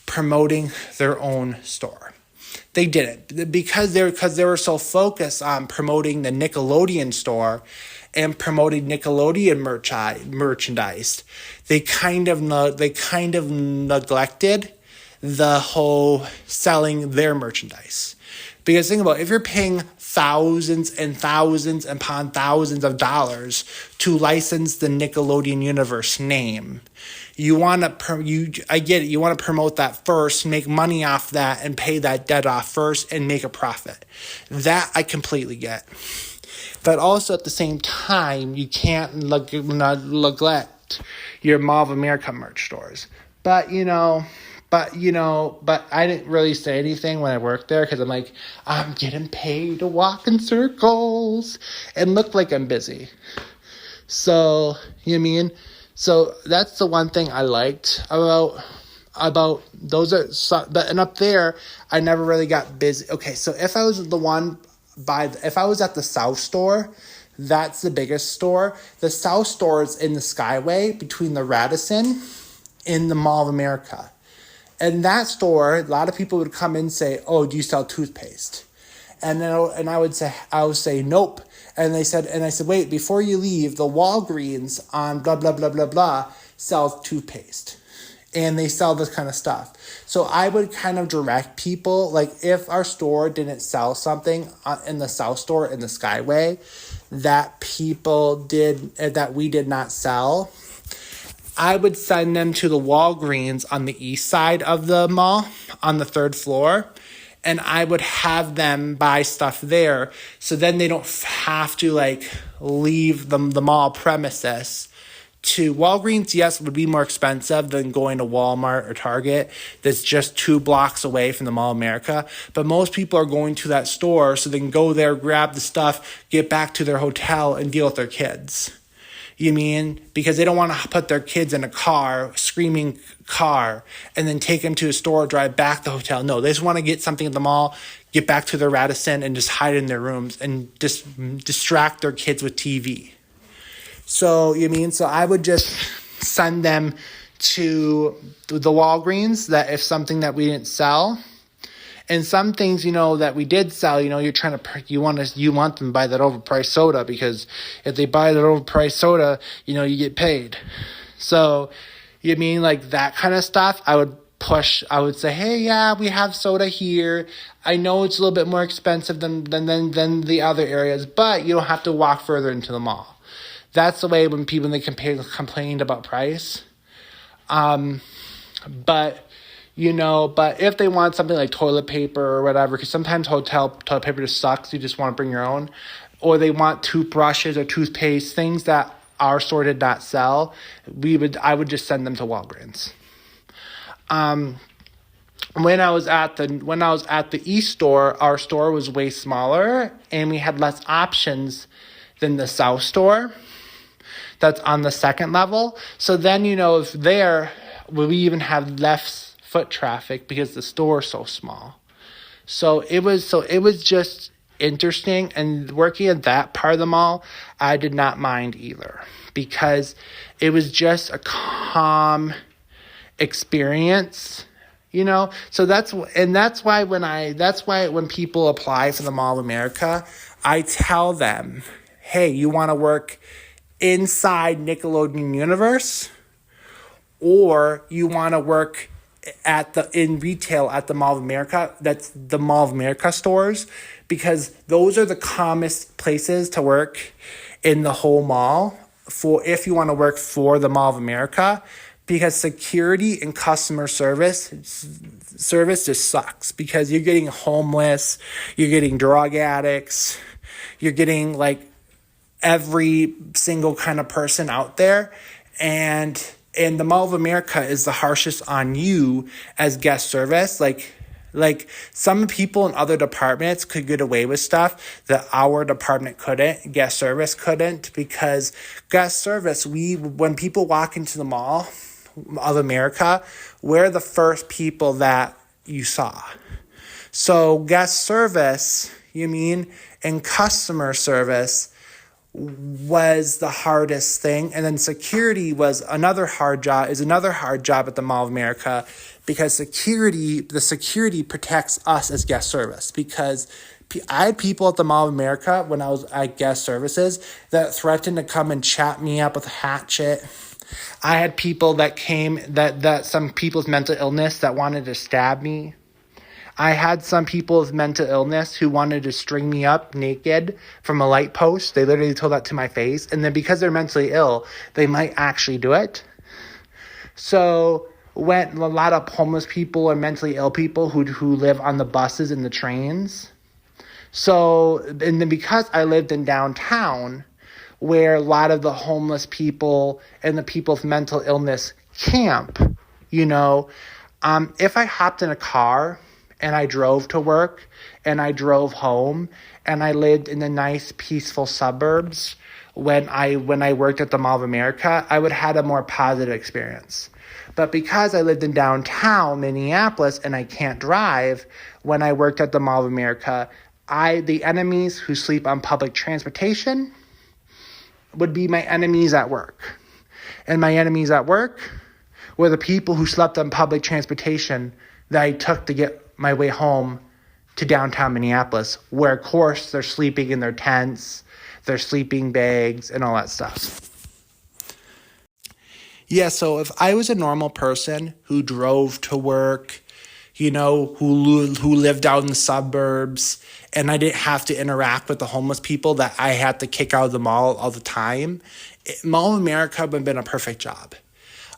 promoting their own store. They didn't because they were so focused on promoting the Nickelodeon store and promoting Nickelodeon merchandise. They kind of neglected the whole selling their merchandise. Because think about it, if you're paying thousands and thousands upon thousands of dollars to license the Nickelodeon Universe name, you want to I get it, you want to promote that first, make money off that, and pay that debt off first and make a profit. That I completely get. But also at the same time, you can't neglect your Mall of America merch stores. But But, but I didn't really say anything when I worked there because I'm like, I'm getting paid to walk in circles and look like I'm busy. So, you know what I mean? So that's the one thing I liked about those and up there, I never really got busy. Okay, so if I was if I was at the South store, that's the biggest store. The South store is in the Skyway between the Radisson in the Mall of America. And that store, a lot of people would come in and say, "Oh, do you sell toothpaste?" And I would say nope. And I said, wait, before you leave, the Walgreens on blah blah blah blah blah sells toothpaste, and they sell this kind of stuff. So I would kind of direct people, like if our store didn't sell something in the South store in the Skyway that we did not sell, I would send them to the Walgreens on the east side of the mall on the third floor, and I would have them buy stuff there. So then they don't have to leave the mall premises to Walgreens. Yes, would be more expensive than going to Walmart or Target. That's just 2 blocks away from the Mall of America. But most people are going to that store so they can go there, grab the stuff, get back to their hotel, and deal with their kids. You mean? Because they don't want to put their kids in a screaming car, and then take them to a store, drive back to the hotel. No, they just want to get something at the mall, get back to their Radisson, and just hide in their rooms and just distract their kids with TV. So, so I would just send them to the Walgreens that if something that we didn't sell. And some things, that we did sell, you're trying to, you want them to buy that overpriced soda, because if they buy that overpriced soda, you get paid. So, that kind of stuff, I would say, hey, yeah, we have soda here. I know it's a little bit more expensive than the other areas, but you don't have to walk further into the mall. That's the way when they complained about price. But if they want something like toilet paper or whatever, because sometimes hotel toilet paper just sucks, you just want to bring your own, or they want toothbrushes or toothpaste, things that our store did not sell, I would just send them to Walgreens. When I was at the East store, our store was way smaller, and we had less options than the South store. That's on the second level. So then, if there, we even have less foot traffic because the store is so small. So it was just interesting, and working at that part of the mall, I did not mind either, because it was just a calm experience, So that's why when people apply for the Mall of America, I tell them, hey, you want to work inside Nickelodeon Universe, or you want to work in retail at the Mall of America. That's the Mall of America stores, because those are the calmest places to work in the whole mall if you want to work for the Mall of America, because security and customer service just sucks, because you're getting homeless, you're getting drug addicts, you're getting every single kind of person out there, and the Mall of America is the harshest on you as guest service. Like some people in other departments could get away with stuff that our department couldn't, guest service couldn't, because guest service, when people walk into the Mall of America, we're the first people that you saw. So guest service, and customer service was the hardest thing, and then security was another hard job at the Mall of America, because the security protects us as guest service, because I had people at the Mall of America when I was at guest services that threatened to come and chop me up with a hatchet. I had people that came that some people's mental illness that wanted to stab me. I had some people with mental illness who wanted to string me up naked from a light post. They literally told that to my face. And then because they're mentally ill, they might actually do it. So when a lot of homeless people and mentally ill people who live on the buses and the trains. So, and then because I lived in downtown, where a lot of the homeless people and the people with mental illness camp, If I hopped in a car and I drove to work and I drove home and I lived in the nice, peaceful suburbs when I worked at the Mall of America, I would have had a more positive experience. But because I lived in downtown Minneapolis and I can't drive, when I worked at the Mall of America, the enemies who sleep on public transportation would be my enemies at work. And my enemies at work were the people who slept on public transportation that I took to get my way home to downtown Minneapolis, where, of course, they're sleeping in their tents, their sleeping bags, and all that stuff. Yeah, so if I was a normal person who drove to work, who lived out in the suburbs, and I didn't have to interact with the homeless people that I had to kick out of the mall all the time, Mall of America would have been a perfect job.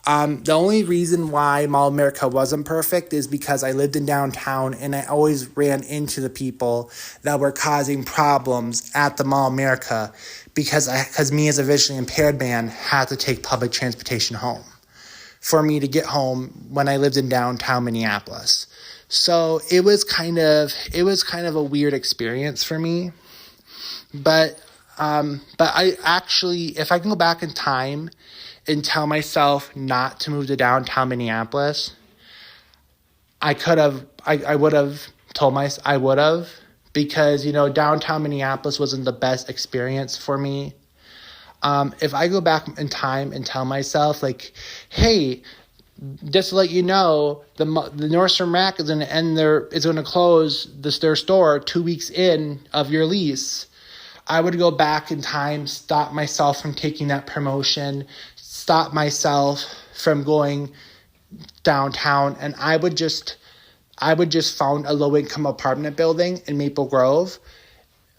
The only reason why Mall of America wasn't perfect is because I lived in downtown and I always ran into the people that were causing problems at the Mall of America because me as a visually impaired man had to take public transportation home for me to get home when I lived in downtown Minneapolis. So it was kind of a weird experience for me. But I actually, if I can go back in time and tell myself not to move to downtown Minneapolis, I would have, because, downtown Minneapolis wasn't the best experience for me. If I go back in time and tell myself, like, hey, just to let you know, the Nordstrom Rack is going to close their store 2 weeks in of your lease, I would go back in time, stop myself from taking that promotion, stop myself from going downtown, and I would just found a low-income apartment building in Maple Grove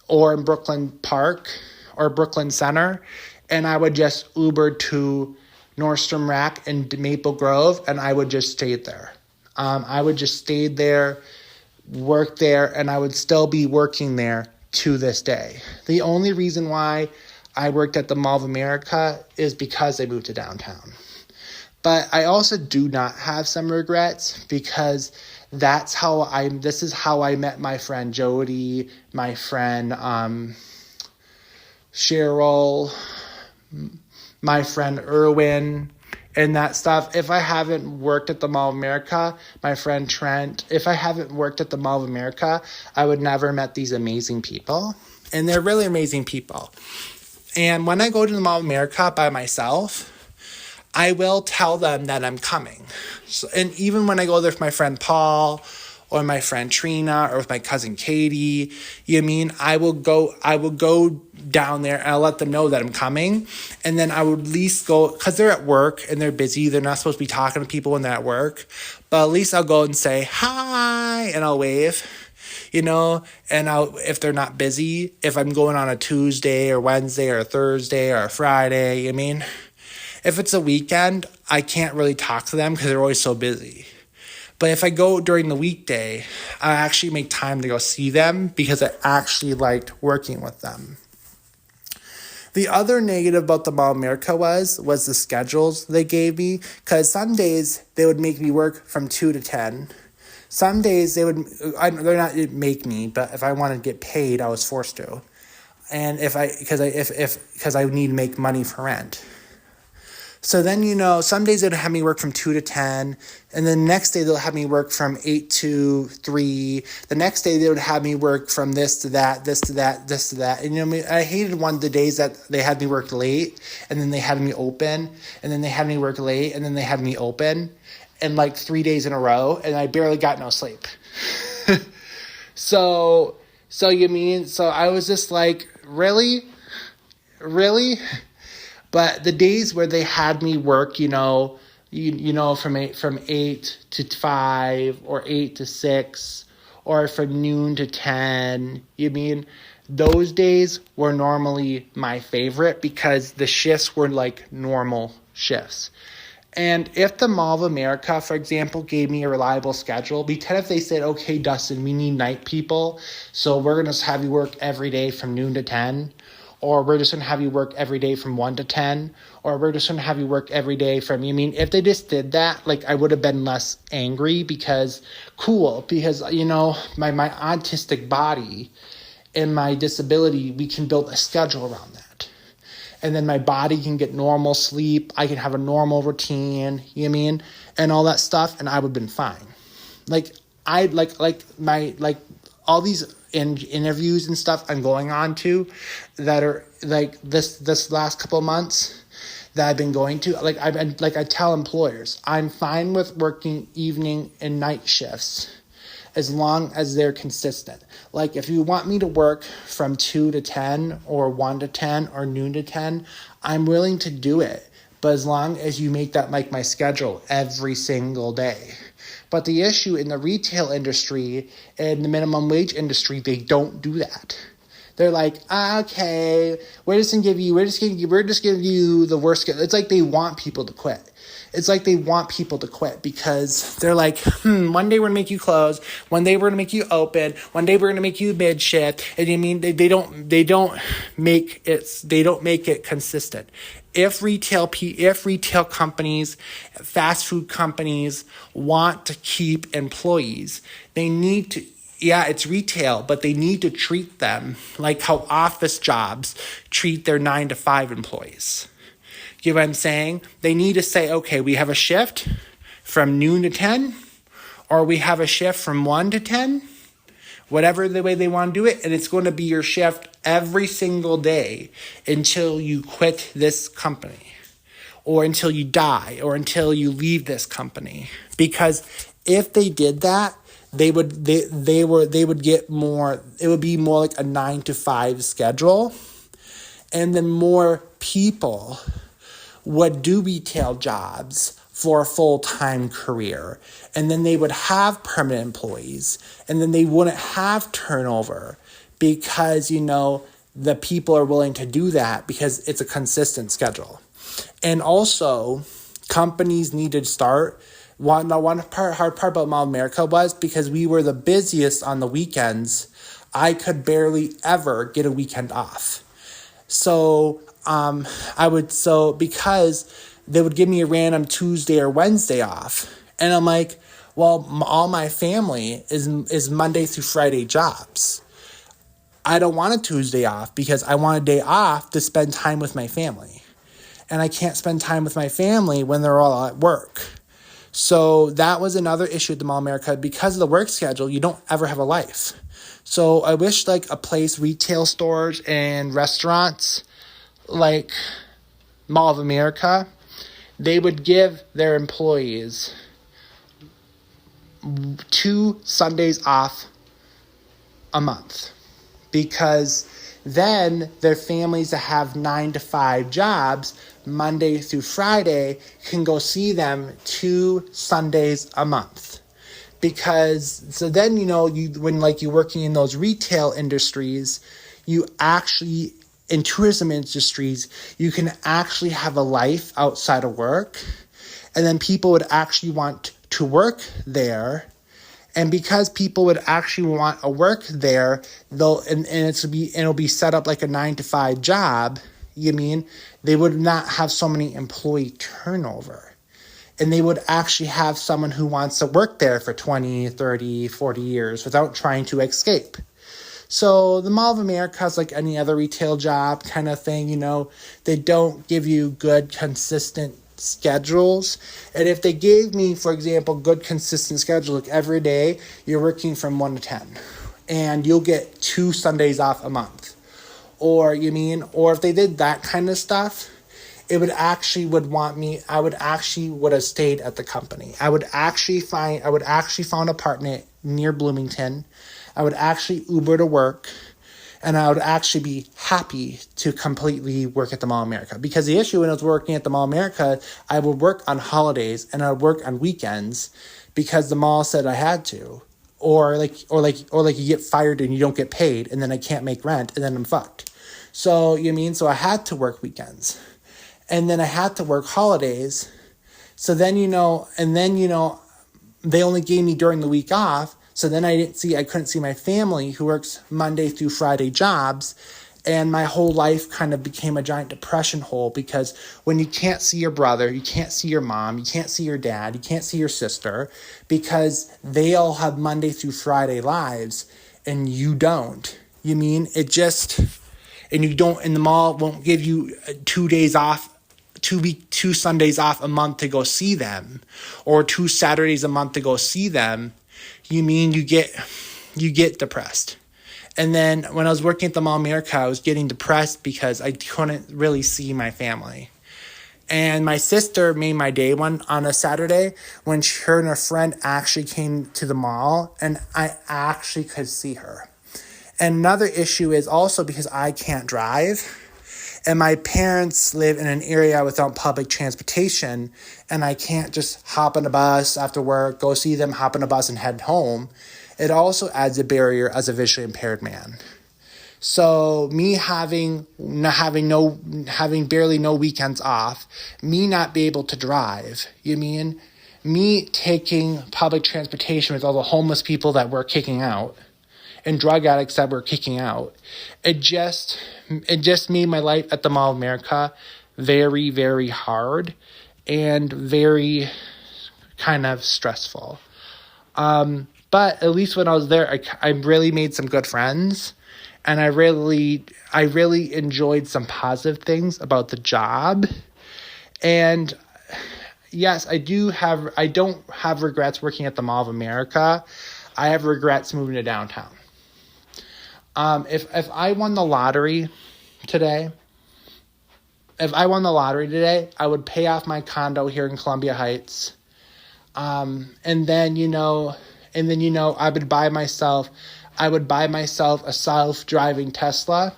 or in Brooklyn Park or Brooklyn Center, and I would just Uber to Nordstrom Rack in Maple Grove, and I would just stay there. I would just stay there, work there, and I would still be working there to this day. The only reason why I worked at the Mall of America is because I moved to downtown. But I also do not have some regrets, because this is how I met my friend Jody, my friend Cheryl, my friend Erwin, and that stuff. If I haven't worked at the Mall of America, my friend Trent, if I haven't worked at the Mall of America, I would never met these amazing people. And they're really amazing people. And when I go to the Mall of America by myself, I will tell them that I'm coming. So, and even when I go there with my friend Paul or my friend Trina or with my cousin Katie, I will go down there and I'll let them know that I'm coming. And then I would at least go, because they're at work and they're busy. They're not supposed to be talking to people when they're at work. But at least I'll go and say hi and I'll wave, and if they're not busy, if I'm going on a Tuesday or Wednesday or a Thursday or a Friday, if it's a weekend, I can't really talk to them because they're always so busy. But if I go during the weekday, I actually make time to go see them because I actually liked working with them. The other negative about the Mall of America was the schedules they gave me, because some days they would make me work from 2 to 10. Some days they're not make me, but if I wanted to get paid, I was forced to. And because I need to make money for rent. So then, some days they'd have me work from 2 to 10, and then the next day they'll have me work from 8 to 3. The next day they would have me work from this to that, this to that, this to that. And, I hated one of the days that they had me work late, and then they had me open, and then they had me work late, and then they had me open, and 3 days in a row, and I barely got no sleep. So I was just like, really? Really? But the days where they had me work, from 8 to 5 or 8 to 6 or from noon to 10, those days were normally my favorite because the shifts were like normal shifts. And if the Mall of America, for example, gave me a reliable schedule, because if they said, okay, Dustin, we need night people, so we're going to have you work every day from noon to 10, or we're just going to have you work every day from 1 to 10, or we're just going to have you work every day from, if they just did that, like, I would have been less angry because my autistic body and my disability, we can build a schedule around that. And then my body can get normal sleep. I can have a normal routine, and all that stuff, and I would have been fine. All these interviews and stuff I'm going on to that are like this last couple of months that I've been going to, I tell employers, I'm fine with working evening and night shifts as long as they're consistent. Like, if you want me to work from 2 to 10 or 1 to 10 or noon to 10, I'm willing to do it. But as long as you make that like my schedule every single day. But the issue in the retail industry and the minimum wage industry, they don't do that. They're like, okay, we're just gonna give you the worst schedule. It's like they want people to quit. Because they're like, one day we're gonna make you close, one day we're gonna make you open, one day we're gonna make you mid shift, and they don't make it consistent. If retail companies, fast food companies want to keep employees, they need to. Yeah, it's retail, but they need to treat them like how office jobs treat their 9 to 5 employees. You know what I'm saying? They need to say, okay, we have a shift from noon to 10, or we have a shift from 1 to 10, whatever the way they want to do it, and it's going to be your shift every single day until you quit this company, or until you die, or until you leave this company. Because if they did that, they would get more. It would be more like a 9 to 5 schedule, and then more people would do retail jobs for a full-time career. And then they would have permanent employees, and then they wouldn't have turnover because, the people are willing to do that because it's a consistent schedule. And also, companies need to start. Hard part about Mall of America was because we were the busiest on the weekends. I could barely ever get a weekend off. So because they would give me a random Tuesday or Wednesday off. And I'm like, well, all my family is Monday through Friday jobs. I don't want a Tuesday off because I want a day off to spend time with my family. And I can't spend time with my family when they're all at work. So that was another issue at the Mall of America. Because of the work schedule, you don't ever have a life. So I wish retail stores and restaurants like Mall of America, they would give their employees 2 Sundays off a month. Because then their families that have 9 to 5 jobs, Monday through Friday, can go see them 2 Sundays a month. Because so then when you're working in those retail industries, you actually in tourism industries, you can actually have a life outside of work, and then people would actually want to work there. And because people would actually want to work there, it'll be set up like a 9 to 5 job. They would not have so many employee turnover. And they would actually have someone who wants to work there for 20, 30, 40 years without trying to escape. So the Mall of America is like any other retail job kind of thing, They don't give you good, consistent schedules. And if they gave me, for example, good, consistent schedule, like every day you're working from 1 to 10, and you'll get 2 Sundays off a month. Or if they did that kind of stuff, I would have stayed at the company. I would actually find an apartment near Bloomington. I would actually Uber to work, and I would actually be happy to completely work at the Mall of America. Because the issue when I was working at the Mall of America, I would work on holidays and I would work on weekends because the mall said I had to. Or you get fired and you don't get paid, and then I can't make rent, and then I'm fucked. So so I had to work weekends, and then I had to work holidays. So then they only gave me during the week off. So then I couldn't see my family who works Monday through Friday jobs And my whole life kind of became a giant depression hole, because when you can't see your brother, you can't see your mom, you can't see your dad, you can't see your sister, because they all have Monday through Friday lives and you don't. You mean it just, and you don't, and the mall won't give you 2 days off, 2 Sundays off a month to go see them, or 2 Saturdays a month to go see them. You mean you get depressed. And then when I was working at the Mall of America, I was getting depressed because I couldn't really see my family. And my sister made my day on a Saturday when her and her friend actually came to the mall, and I actually could see her. And another issue is also because I can't drive, and my parents live in an area without public transportation, and I can't just hop on a bus after work, go see them, hop on a bus and head home. It also adds a barrier as a visually impaired man. So me having barely no weekends off, me not be able to drive, me taking public transportation with all the homeless people that we're kicking out and drug addicts that we're kicking out, it just made my life at the Mall of America very, very hard and very kind of stressful. But at least when I was there, I really made some good friends, and I really enjoyed some positive things about the job. And yes, I don't have regrets working at the Mall of America. I have regrets moving to downtown. If I won the lottery today, I would pay off my condo here in Columbia Heights. And then, I would buy myself a self-driving Tesla.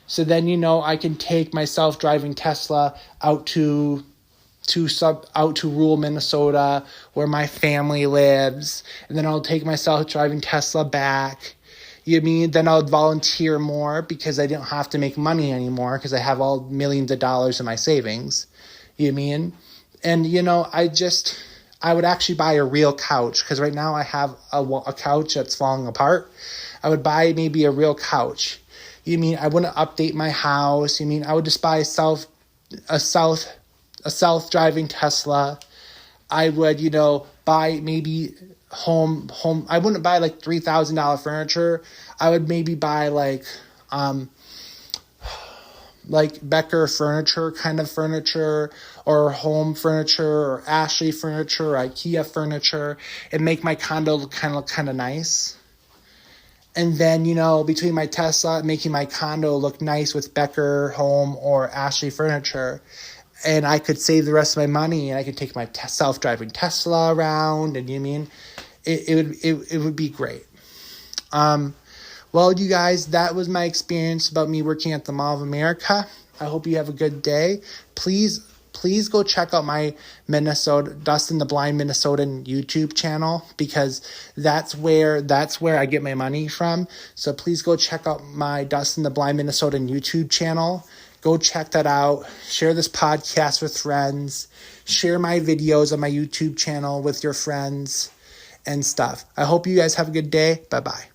So then, I can take my self-driving Tesla out to rural Minnesota where my family lives. And then I'll take my self-driving Tesla back. Then I'll volunteer more because I don't have to make money anymore because I have all millions of dollars in my savings. And, I would actually buy a real couch, because right now I have a couch that's falling apart. I would buy maybe a real couch. I wouldn't update my house. I would just buy a self-driving Tesla. I would, buy maybe home. I wouldn't buy like $3,000 furniture. I would maybe buy like Becker furniture, kind of furniture, or home furniture, or Ashley furniture, or IKEA furniture, and make my condo look kind of nice. And then, between my Tesla and making my condo look nice with Becker home or Ashley furniture, and I could save the rest of my money, and I could take my self-driving Tesla around, and it would be great. Well, you guys, that was my experience about me working at the Mall of America. I hope you have a good day. Please go check out my Dustin the Blind Minnesotan YouTube channel, because that's where I get my money from. So please go check out my Dustin the Blind Minnesotan YouTube channel. Go check that out. Share this podcast with friends. Share my videos on my YouTube channel with your friends and stuff. I hope you guys have a good day. Bye-bye.